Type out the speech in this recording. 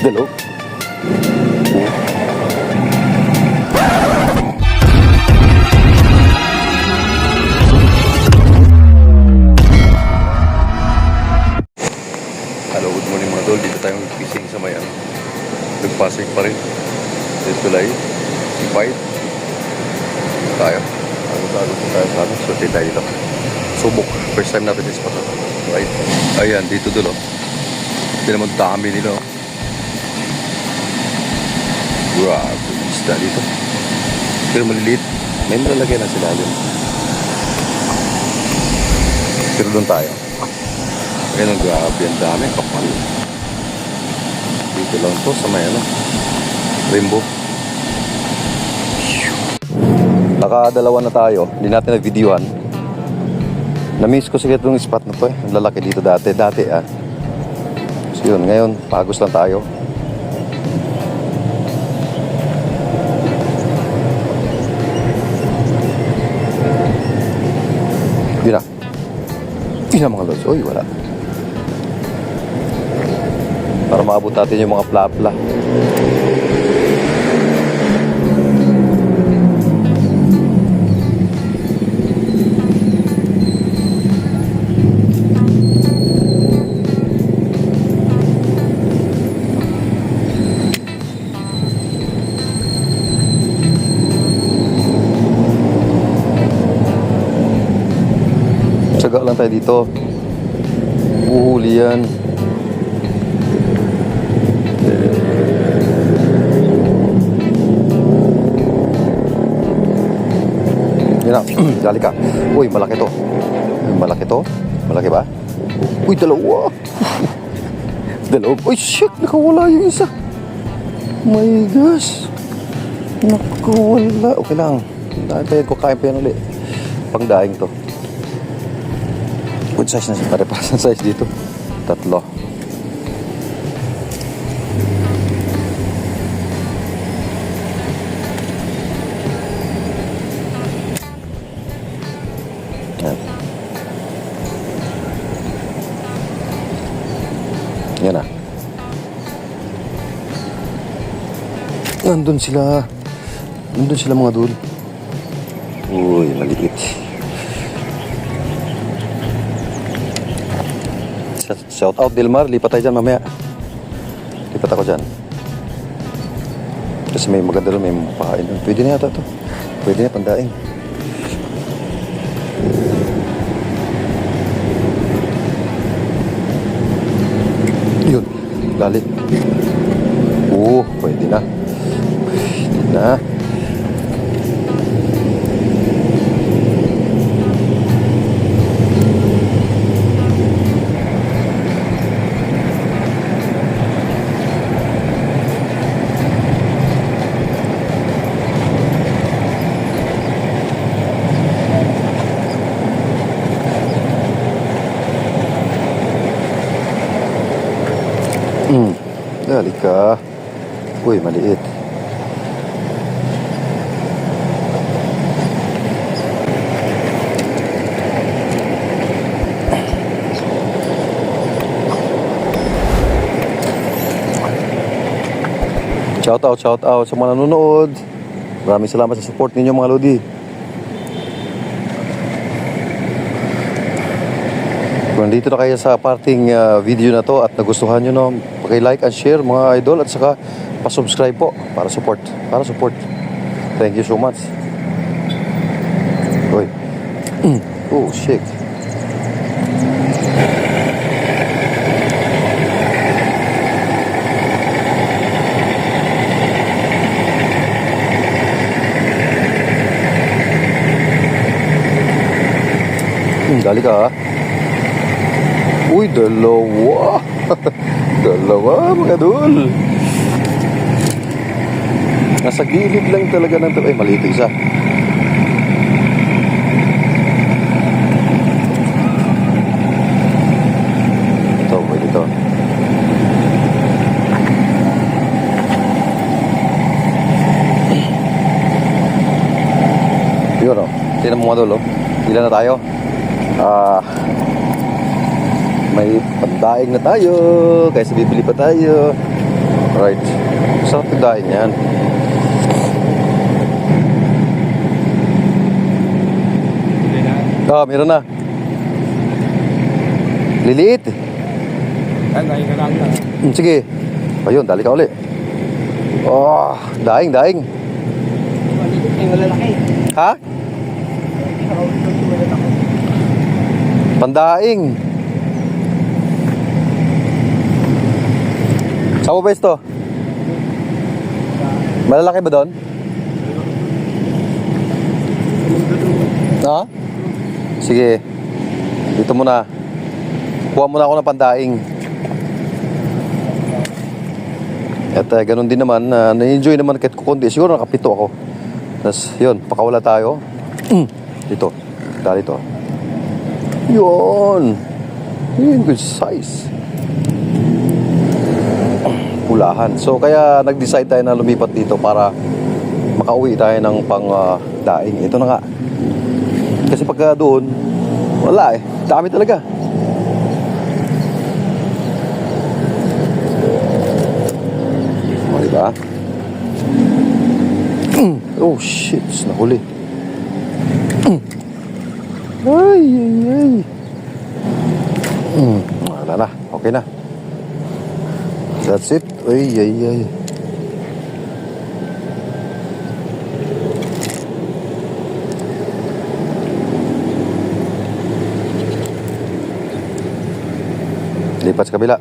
Hello? Hello, good morning mga tol. Dito tayo fishing sa may nagpasig pa rin. Dito tulay. Fight. Tayo. Ano tayo sa amin. So, tayo dito. Subok. First time natin this spot. Right? Ayan, dito dulo. Hindi naman dami nila. Grabe. Isda dito. Pero maliliit. May malalagay na sila din. Pero doon tayo. Ayan, grabe. Ang dami. Kapal. Dito lang to sa may Rainbow. Nakadalawa na tayo. Hindi natin na-videoan. Na-miss ko sige itong spot na to eh. Ang lalaki dito dati. So yun, ngayon, pagos lang tayo. Yun na. Yun na mga lods. Uy, wala. Para maabot natin yung mga plapla. Tsaga lang tayo dito. Uhuli yan. Yan na. Dali ka. Uy, malaki to. Malaki to. Malaki ba? Uy, dalawa. Dalawa. Uy, shit. Nakawala yung isa. My gosh. Nakawala. Okay lang. Dahil ko kain pa yan ulit. Pangdaing to. Good size na siya. Pare-paras na size dito. 3. Yan. Yan na. Nandun sila. Nandun sila mga dul. Uy, maliit. Shout out Dilmar, lipat tayo dyan mamaya. Lipat ako dyan. Kasi may maganda doon, may mapakain doon. Pwede na yata ito. Pwede na, pandaing. Yun, lalit. Pwede na. Pwede na. Dali ka. Uy, maliit. Shout out sa mga nanonood. Maraming salamat sa support ninyo mga lodi. Kung nandito na kayo sa parting video na to at nagustuhan nyo, no, paki-like and share mga idol at saka pa-subscribe po para support. Thank you so much. Uy. Oh, shit. Dali ka ha. Uy, dalawa. Dalawa mga dul. Nasa gilid lang talaga ng ay maliit isa. Ito, pwede ito. Yun o. Tignan mo mga dul o. Ilan na tayo? May pandaing na tayo. Kaya bibili pa tayo. Right. Sarap yung daing yan. Meron na. Liliit. Ay, dahil ka lang na. Sige. Ayun, dali ka uli. Oh, daing. Ay, malalaki. Ha? Pandaing. Saan mo ba ito? Malalaki ba doon? Ha? Sige. Dito muna. Kuha muna ako ng pandaing. At ganun din naman, na-enjoy naman kahit kukundi. Siguro nakapito ako. Tapos yun, pakawala tayo. Dito. Dali to. Yun. Yun, good size. Pulahan. So kaya nag-decide tayo na lumipat dito para makauwi tayo ng daing. Ito na nga. Kasi pagka doon, wala eh. Dami talaga. O, diba? Oh, shit. Nahuli. Ay. Wala na. Okay na. That's it. Ay. Lipat sa kabila.